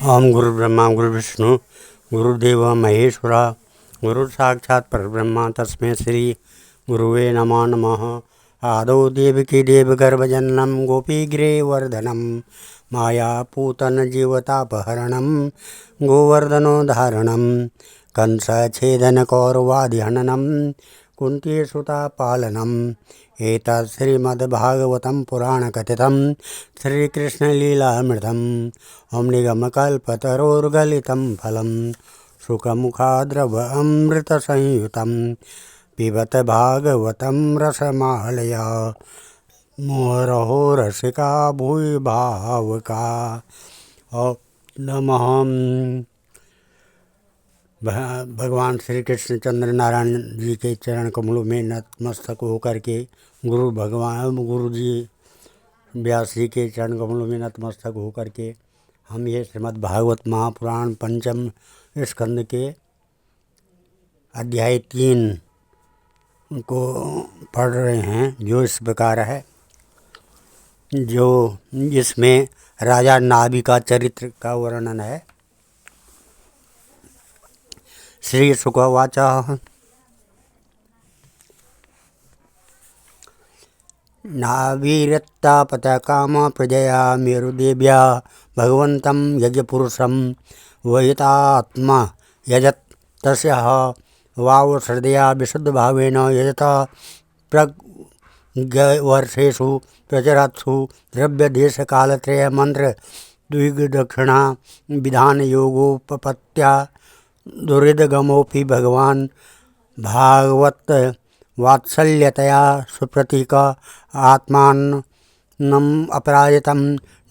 ओम गुरु ब्रह्मा गुरु विष्णु गुरुदेव महेश्वरा गुरु साक्षात् परब्रह्मा तस्मै श्री गुरुवे नमो नमः। आदौ देवकी देवगर्भजननं गोपीगिरिवर्धनं मायापूतन जीवतापहरणं गोवर्धनोद्धारणं कंसच्छेदन कौरवादिहननं कुन्तीसुतापालनम् एतत् श्रीमद्भागवतं पुराणकथितं श्रीकृष्णलीलामृतम् ओं निगमकल्पतरोर्गलितं फलं सुखमुखाद्रवमृतसंयुतं पिबत भागवतं रसमालया मुहुरहो रसिका भूय भावुका। और नमः भगवान श्री कृष्ण चंद्र नारायण जी के चरण कमलों में नतमस्तक होकर के गुरु जी व्यास जी के चरण कमलों में नतमस्तक होकर के हम ये श्रीमद् भागवत महापुराण पंचम स्कंद के अध्याय 3 को पढ़ रहे हैं, जो इस प्रकार है, जो जिसमें राजा नाभि का चरित्र का वर्णन है। श्री शुकवाच नाभिरत्तापतकाम प्रजया मेरुदेव्या भगवन्तं यज्ञपुरुषं वहितात्मा यजत तस्याः वावश्रद्धया विशुद्धभावेन यजत प्रज्ञवर्षेषु प्रचरत्सु द्रव्यदेशकालत्रय मंत्र द्विगदक्षिणा विधान योगोपपत्त्या दुरिदगमोऽपि भगवान् भागवत वात्सल्यतया सुप्रतीक आत्मानम् अपराजितं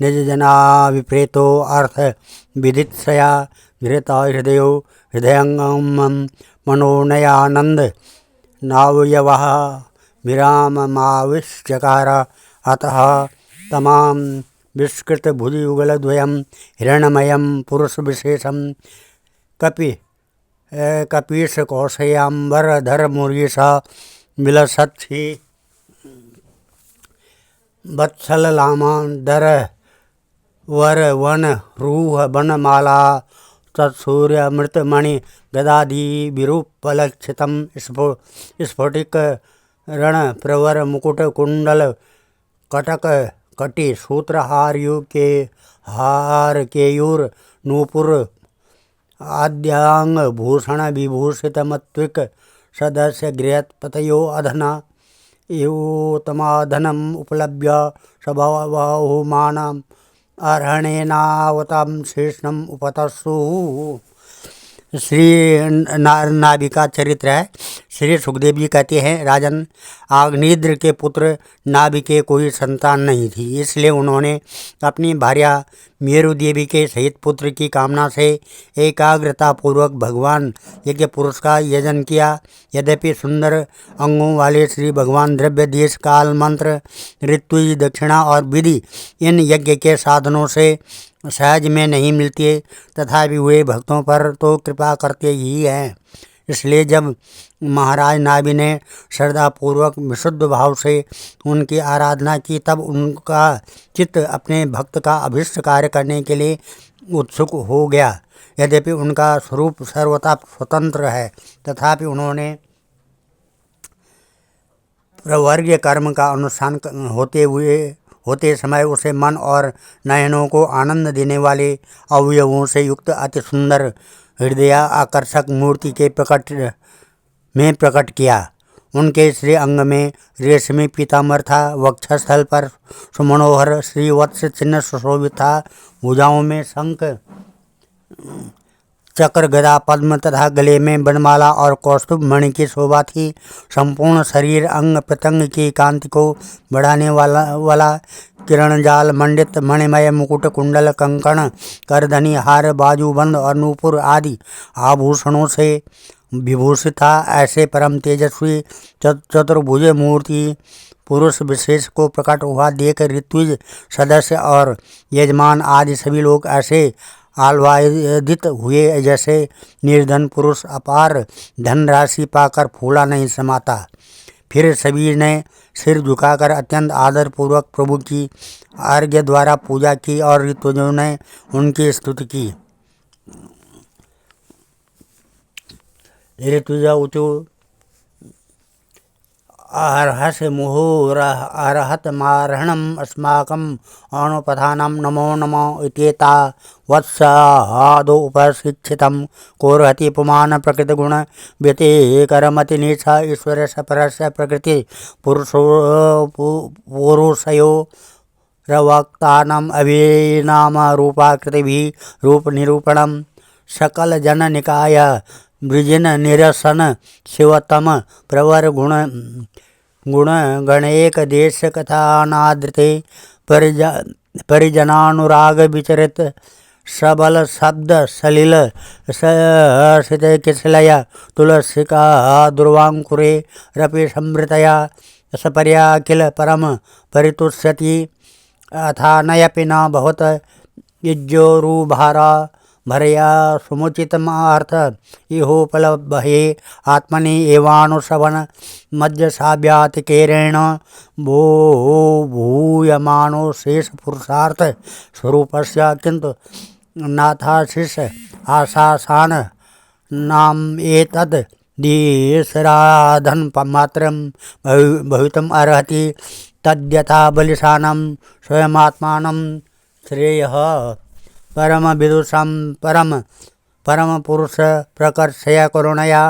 निजजना विप्रेतो अर्थ विदित्सया घृत हृदयो हृदयंगम मनोनयानंद नावयवः विराममाविष्यकार अतः तमाम विस्कृत भुजयुगलद्वयं हिरण्मयं पुरुषविशेषं कपीशकौशयाम्बरधरमुरीशा विलसत्सि वत्सललामादर वर वन रूह बनमाला तत्सूर्यमृतमणि गदादि विरूपलक्षितं स्फटिक रण प्रवर मुकुट कुंडल कटक कटि सूत्रहार्यु के हार केयूर नूपुर आद्यांग भूषण विभूषित मत्विक सदस्य गृहत पतयो अधना एवोतमाधनम उपलभ्य सबाहुमानम अर्हणेनावतं शेषणम उपतस्सु। श्री नाभि का चरित्र है। श्री सुखदेव जी कहते हैं, राजन, आग्नेद्र के पुत्र नाभि के कोई संतान नहीं थी, इसलिए उन्होंने अपनी भार्या मेरु देवी के सहित पुत्र की कामना से एकाग्रता पूर्वक भगवान यज्ञ पुरुष का यजन किया। यद्यपि सुंदर अंगों वाले श्री भगवान द्रव्य देश काल मंत्र ऋतु दक्षिणा और विधि इन यज्ञ के साधनों से सहज में नहीं मिलती, तथापि वे भक्तों पर तो कृपा करते ही हैं। इसलिए जब महाराज नाभि ने श्रद्धापूर्वक विशुद्ध भाव से उनकी आराधना की, तब उनका चित्त अपने भक्त का अभिष्ट कार्य करने के लिए उत्सुक हो गया। यद्यपि उनका स्वरूप सर्वथा स्वतंत्र है, तथापि उन्होंने प्रवर्ग्य कर्म का अनुष्ठान होते समय उसे मन और नयनों को आनंद देने वाले अवयवों से युक्त अति सुंदर हृदय आकर्षक मूर्ति के प्रकट किया। उनके श्री अंग में रेशमी पीताम्बर था, वक्षस्थल पर सुमनोहर श्रीवत्स चिन्ह सुशोभित था, भुजाओं में शंख चक्र गदा पद्म तथा गले में बनमाला और कौस्तुभ मणि की शोभा थी। संपूर्ण शरीर अंग प्रत्यंग की कांति को बढ़ाने वाला किरण जाल मंडित मणिमय मुकुट कुंडल कंकण करधनी हार बाजूबंद और नूपुर आदि आभूषणों से विभूषित था। ऐसे परम तेजस्वी चतुर्भुज मूर्ति पुरुष विशेष को प्रकट हुआ देख ऋत्विज सदस्य और यजमान आदि सभी लोग ऐसे आह्लादित हुए जैसे निर्धन पुरुष अपार धनराशि पाकर फूला नहीं समाता। फिर सभी ने सिर झुकाकर अत्यंत आदरपूर्वक प्रभु की अर्घ्य द्वारा पूजा की और ऋतुजों ने उनकी स्तुति की। ऋतुजौचु अर्हस मुहुरहत मारणम अस्माकं अनुपधानं नमो नमो इत्येता वत्सादो उपशिक्षितं कोर्हति पुमान प्रकृतिगुण व्यतिकरमति नीचा ईश्वरस्य परस्य प्रकृति पुरुषयो रवक्तानाम् अभिनाम रूपाकृतिभिः रूप निरूपणं सकल जन निकाय वृजिन निरसन शिवतम प्रवर गुण गणेक देश कथानादृते परिजनानुराग विचरित सबल शब्द सलिल सित किसलय तुलसिका दुर्वांकुरे रपि समृतया सपर्या किल परम परितुष्यति अथानयपि न बहुत इज्जोरुभारा भरया समुचितमार्थ इहोपलब्धये आत्मनि एवानुश्रवण मज्जसाभ्यातिकेरेण भूयमानो शेष पुरुषार्थ स्वरूपस्य किन्तु नाथाशिष आशासान नाम एतद् दीसराधन मात्रं भवितुम् अर्हति तद्यथा बलिशानं स्वयमात्मानं श्रेयः परम विदुषं परम पुरुष प्रकर्षय करुणया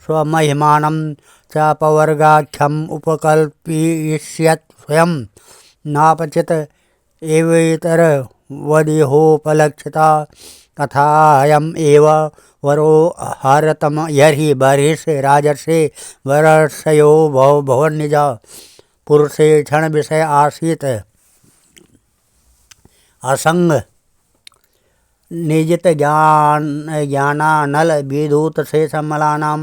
स्वमहिमानं च पवर्गाख्यम् उपकल्पयिष्यत् स्वयं नापचित एवेतर वदेहोपलक्षिता कथायम् एव वरो हारतम यर्हि बर्हिषि राजर्षि वर्षयो भवन्निज पुरुषे क्षण विषय आसीत असंग निजित ज्ञानानल विदूत शेषमलानां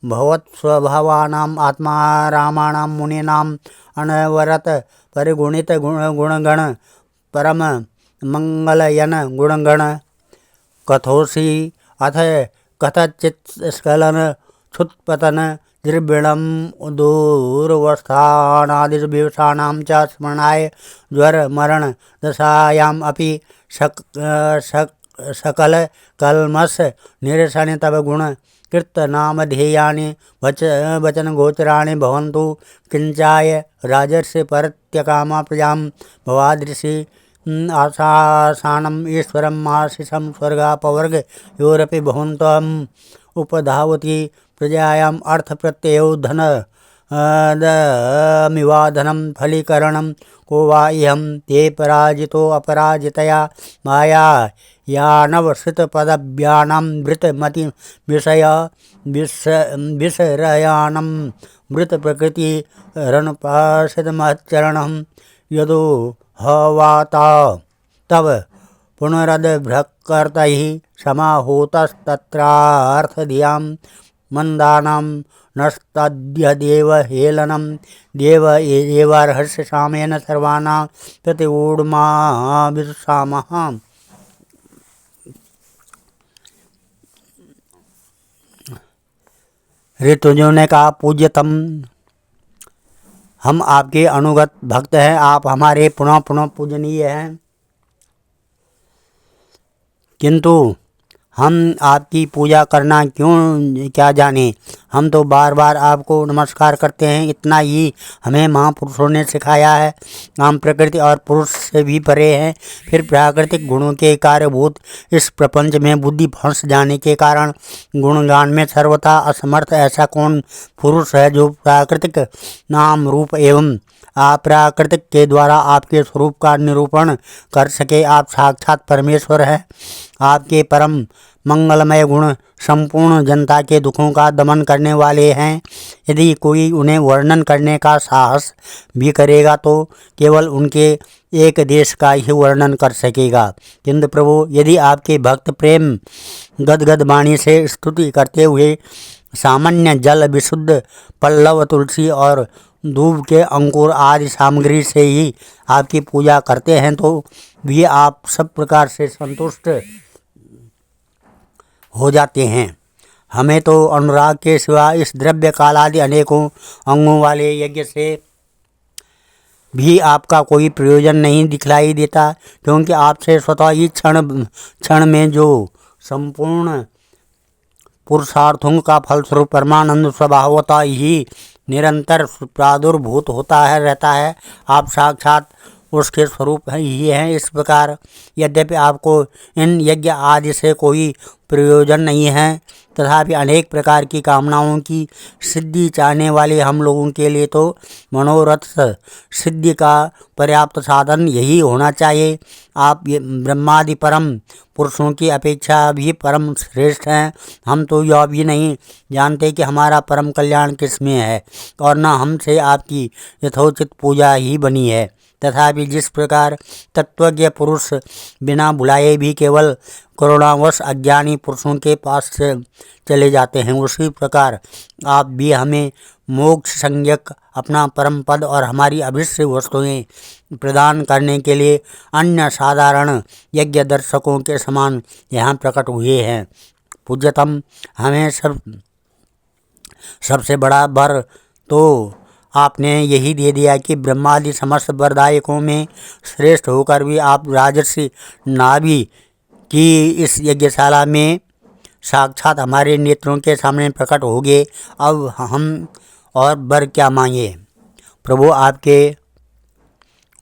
भवत्स्वभावानाम् आत्मारामाणां मुनीनाम् अनवरत परिगुणित गुणगण परम मंगलयन गुणगण कथोषि अथ कथचित् स्खलन क्षुत्पतन द्रविणं दूरवस्थानादिविवशानां च स्मरणाय ज्वर मरण दशायाम् अपि सकल कल्मष निरसने तव गुण कृत नामधेयानि वचन गोचराणि भवन्तु किंचाय राजर्षि परत्यकामा प्रजां भवादृशि आशासानम् ईश्वरम् आशिषं स्वर्गापवर्ग योरपि भवन्तम् उपधावति प्रजायाम् अर्थप्रत्ययो धन दमिवाधनं फलीकरणं को वा इहं ते पराजितो अपराजितया माया यानवश्रितपदव्यानां वृतमति विषय विषरयानं वृतप्रकृति रणपाशितमच्चरणं यदो हवाता तव पुनरद्भ्रकर्तैः समाहूतस्तत्रार्थधियां मंदानां नस्तद्यदेव हेलनं देव एवार्हस्य सामेन सर्वानां प्रतिऊढमा विदुषामः। ऋतुजों ने कहा, पूज्यतम, हम आपके अनुगत भक्त हैं, आप हमारे पुनः पुनः पूजनीय हैं, किंतु हम आपकी पूजा करना क्या जाने। हम तो बार बार आपको नमस्कार करते हैं, इतना ही हमें महापुरुषों ने सिखाया है। हम प्रकृति और पुरुष से भी परे हैं, फिर प्राकृतिक गुणों के कार्यभूत इस प्रपंच में बुद्धि फंस जाने के कारण गुणगान में सर्वथा असमर्थ ऐसा कौन पुरुष है जो प्राकृतिक नाम रूप एवं अप्राकृतिक के द्वारा आपके स्वरूप का निरूपण कर सके। आप साक्षात परमेश्वर हैं। आपके परम मंगलमय गुण संपूर्ण जनता के दुखों का दमन करने वाले हैं। यदि कोई उन्हें वर्णन करने का साहस भी करेगा तो केवल उनके एक देश का ही वर्णन कर सकेगा। किंतु प्रभु, यदि आपके भक्त प्रेम गदगद वाणी से स्तुति करते हुए सामान्य जल, विशुद्ध पल्लव, तुलसी और दूब के अंकुर आदि सामग्री से ही आपकी पूजा करते हैं तो भी आप सब प्रकार से संतुष्ट हो जाते हैं। हमें तो अनुराग के सिवा इस द्रव्य कालादि अनेकों अंगों वाले यज्ञ से भी आपका कोई प्रयोजन नहीं दिखलाई देता, क्योंकि आपसे स्वतः ही क्षण क्षण में जो संपूर्ण पुरुषार्थों का फलस्वरूप परमानंद स्वभावता ही निरंतर प्रादुर्भूत होता है रहता है। आप साक्षात उसके स्वरूप ही हैं। इस प्रकार यद्यपि आपको इन यज्ञ आदि से कोई प्रयोजन नहीं है, तथापि अनेक प्रकार की कामनाओं की सिद्धि चाहने वाले हम लोगों के लिए तो मनोरथ सिद्धि का पर्याप्त साधन यही होना चाहिए। आप ब्रह्मादि परम पुरुषों की अपेक्षा भी परम श्रेष्ठ हैं। हम तो यह भी नहीं जानते कि हमारा परम कल्याण किस में है, और न हमसे आपकी यथोचित पूजा ही बनी है। तथापि जिस प्रकार तत्वज्ञ पुरुष बिना बुलाए भी केवल करुणावश अज्ञानी पुरुषों के पास से चले जाते हैं, उसी प्रकार आप भी हमें मोक्ष संज्ञक अपना परम पद और हमारी अभिष्ट वस्तुएं प्रदान करने के लिए अन्य साधारण यज्ञ दर्शकों के समान यहाँ प्रकट हुए हैं। पूज्यतम, हमें सबसे बड़ा वर तो आपने यही दे दिया कि ब्रह्मादि समस्त वरदायकों में श्रेष्ठ होकर भी आप राजर्षि नाभि की इस यज्ञशाला में साक्षात हमारे नेत्रों के सामने प्रकट हो गए। अब हम और वर क्या मांगे। प्रभु, आपके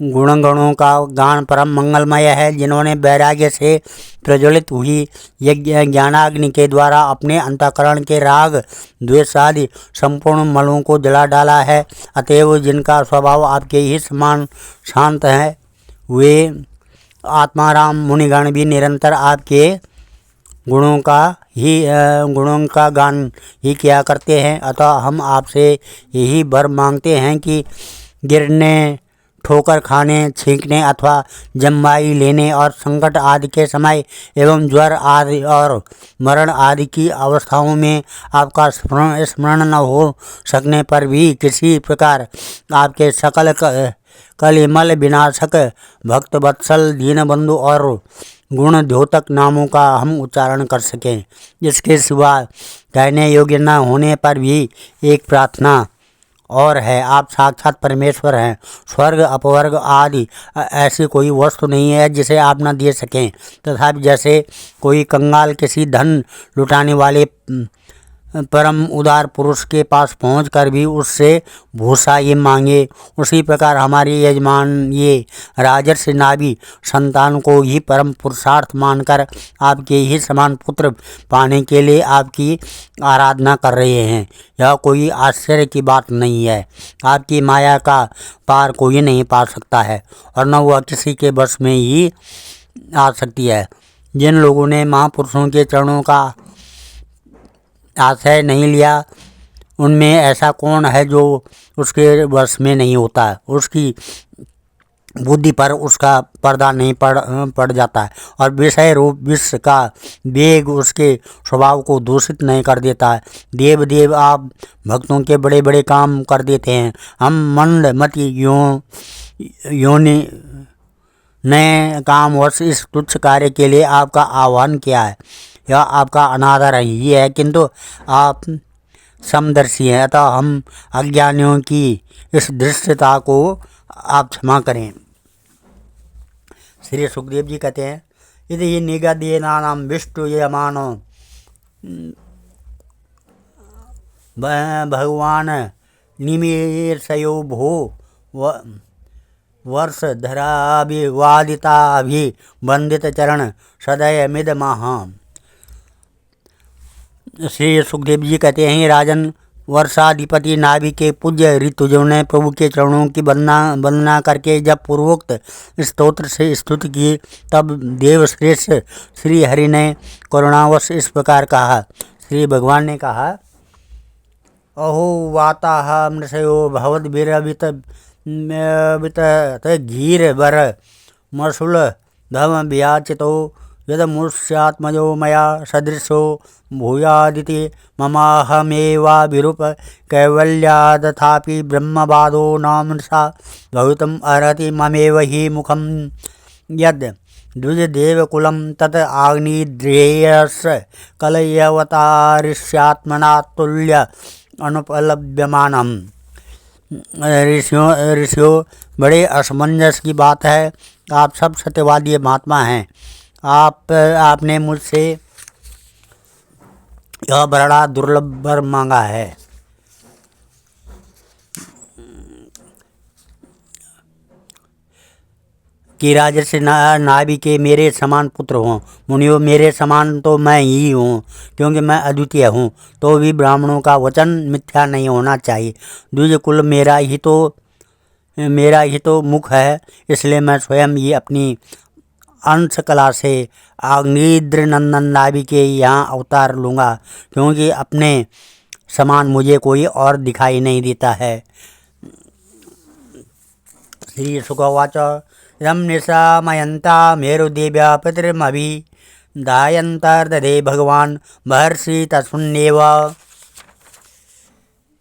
गुणगणों का गान परम मंगलमय है। जिन्होंने वैराग्य से प्रज्वलित हुई यज्ञ ज्ञानाग्नि के द्वारा अपने अंतःकरण के राग द्वेष आदि संपूर्ण मलों को जला डाला है, अतएव जिनका स्वभाव आपके ही समान शांत है, वे आत्माराम मुनिगण भी निरंतर आपके गुणों का गान ही किया करते हैं। अतः हम आपसे यही वर मांगते हैं कि गिरने, ठोकर खाने, छींकने अथवा जम्बाई लेने और संकट आदि के समय एवं ज्वर आदि और मरण आदि की अवस्थाओं में आपका स्मरण न हो सकने पर भी किसी प्रकार आपके सकल कलिमल विनाशक भक्त वत्सल दीनबंधु और गुण द्योतक नामों का हम उच्चारण कर सकें। जिसके सिवा कहने योग्य न होने पर भी एक प्रार्थना और है। आप साक्षात परमेश्वर हैं। स्वर्ग अपवर्ग आदि ऐसी कोई वस्तु नहीं है जिसे आप न दे सकें। तथापि जैसे कोई कंगाल किसी धन लुटाने वाले परम उदार पुरुष के पास पहुंचकर भी उससे भूसा ये मांगे, उसी प्रकार हमारे यजमान ये राजर्षि नाभि संतान को ही परम पुरुषार्थ मानकर आपके ही समान पुत्र पाने के लिए आपकी आराधना कर रहे हैं। यह कोई आश्चर्य की बात नहीं है। आपकी माया का पार कोई नहीं पा सकता है और न वह किसी के बस में ही आ सकती है। जिन लोगों ने महापुरुषों के चरणों का आश्रय नहीं लिया, उनमें ऐसा कौन है जो उसके वश में नहीं होता। उसकी बुद्धि पर उसका पर्दा नहीं पड़ जाता है और विषय रूप विश्व का वेग उसके स्वभाव को दूषित नहीं कर देता है। देव आप भक्तों के बड़े बड़े काम कर देते हैं। हम मंद मति योनि ने कामवश इस तुच्छ कार्य के लिए आपका आह्वान किया है। यह आपका अनादर ही है, किंतु आप समदर्शी हैं, अतः हम अज्ञानियों की इस दृष्टता को आप क्षमा करें। श्री सुखदेव जी कहते हैं, यदि निगदेनानां विष्णु यमानो भगवान निमेषयो भो वर्ष धराभिवादिताभिवंदित चरण सदय मिद महा। श्री सुखदेव जी कहते हैं, राजन, वर्षाधिपति नाभि के पूज्य ऋतुजों ने प्रभु के चरणों की वंदना करके जब पूर्वोक्त स्तोत्र से स्तुति की, तब देवश्रेष्ठ श्री हरि ने करुणावश इस प्रकार कहा। श्री भगवान ने कहा, अहो वाताह मृषयो भवद्भिरवित घीर वर मसुल धम व्याचितो यदमुष्यात्मजो मया सदृशो भूयादिति ममाहमेवाभिरूप कैवल्यादथापि ब्रह्मवादो नाम सा भवितुम अर्हति ममेव हि मुखम यद द्विजदेवकुलं तत् आग्नेयेयश्च कलयवतारिष्यात्मना तुल्य अनुपलभ्यमानम्। ऋषियों बड़े असमंजस की बात है। आप सब सत्यवादी महात्मा हैं। आपने मुझसे यह बड़ा दुर्लभ वर मांगा है कि राजर्षि नाभि के मेरे समान पुत्र हों। मुनियों, मेरे समान तो मैं ही हूँ, क्योंकि मैं अद्वितीय हूँ। तो भी ब्राह्मणों का वचन मिथ्या नहीं होना चाहिए। द्विज कुल मेरा ही तो मुख है, इसलिए मैं स्वयं ही अपनी अंश कला से अग्निद्र नंदन नाभि के यहाँ अवतार लूँगा, क्योंकि अपने समान मुझे कोई और दिखाई नहीं देता है। श्री शुकवाच यम निशामयन्ता मेरुदेव्या पितृमभिधायन्तर्दधे भगवान् महर्षि तस्मिन्नेव।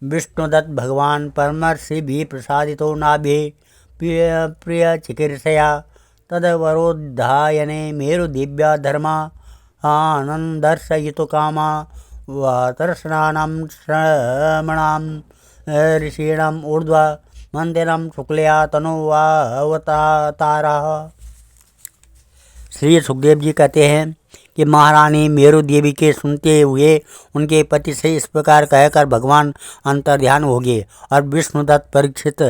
विष्णुदत्त भगवान् परमर्षि भी प्रसादितो नाभि प्रिय चिकीर्षया तदवरोधायने मेरुदेव्या धर्मा आनन्दर्शयितु कामा वातर्षणानां श्रमणां ऋषीणाम् ऊर्ध्व मंदिरम शुक्लया तनुवावतारा। श्री सुखदेव जी कहते हैं कि महारानी मेरु देवी के सुनते हुए उनके पति से इस प्रकार कहकर भगवान अंतर्ध्यान हो गए और विष्णुदत्त परीक्षित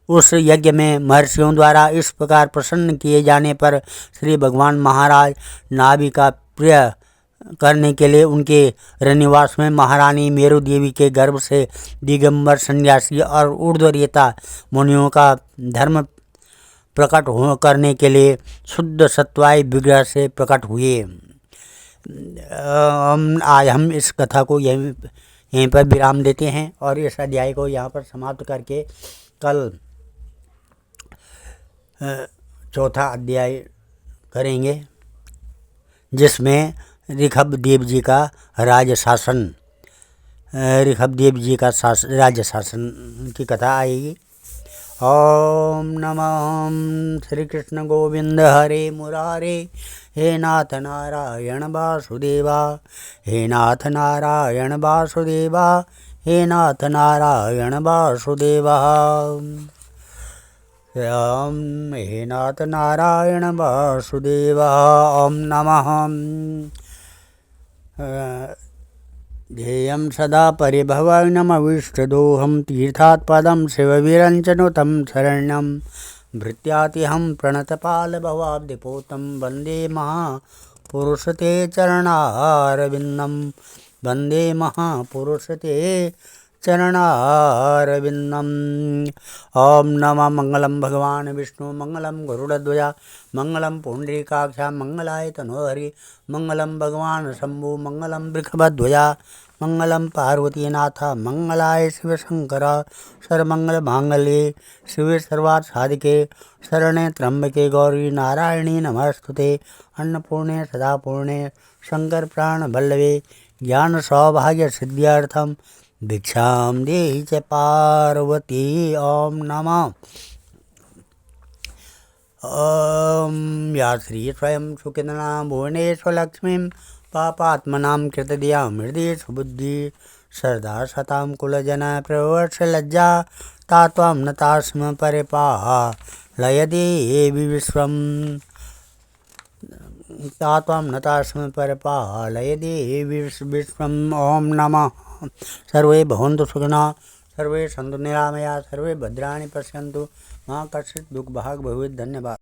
उस यज्ञ में महर्षियों द्वारा इस प्रकार प्रसन्न किए जाने पर श्री भगवान महाराज नाभि का प्रिय करने के लिए उनके रनिवास में महारानी मेरु देवी के गर्भ से दिगंबर सन्यासी और ऊर्ध्वरेता मुनियों का धर्म प्रकट करने के लिए शुद्ध सत्वाय विग्रह से प्रकट हुए। आज हम इस कथा को यहीं पर विराम देते हैं और इस अध्याय को यहाँ पर समाप्त करके कल चौथा अध्याय करेंगे, जिसमें ऋषभदेव जी का राज्य शासन की कथा आएगी। ओम नमः श्री कृष्ण गोविंद हरे मुरारे। हे नाथ नारायण वासुदेवा, हे नाथ नारायण वासुदेवा, हे नाथ नारायण वासुदेवा। ओम हे नाथ नारायण वासुदेवा। ओम नमः ध्येयं सदा परिभवनमविष्टदोहं तीर्थात् पदं शिवविरञ्चनुतं शरण्यं भृत्यातिहं प्रणतपालभवाब्धिपोतं वन्दे महापुरुषते चरणारविन्दं। वन्दे महापुरुषते चरणारविन्दम्। ओम नमः मंगलम भगवान विष्णु मंगलम गरुड़ध्वजा मंगलम पुंडरीकाक्षा मंगलाय तनोहरि मंगलम भगवान शंभु मंगलम वृषभध्वजा मंगलम पार्वतीनाथ मंगलाय शिव शंकर सर्वमंगल मांगल्ये शिवे सर्वार्थ साधिके शरणे त्र्यंबके गौरी नारायणी नमस्तुते अन्नपूर्णे सदा पूर्णे शंकर प्राण वल्लभे ज्ञान सौभाग्य सिद्ध्यर्थम भिक्षां देहि च पार्वती। ओम नमः ओम या श्री स्वयं सुखितना भुवनेश्वरलक्ष्मीं पापात्मनां कृतदया हृदय सुबुद्धि श्रद्धा सतां कुलजन प्रवर्षलज्जा तात्वं नतास्म परिपालयदेवि विश्वम्। तात्वं नतास्म परिपालयदेवि विश्वम्। ओम नमः सर्वे भवन्तु सुखिनः सर्वे सन्तु निरामया सर्वे भद्राणि पश्यन्तु मा कश्चित् दुःखभाग् भवेत्। धन्यवाद।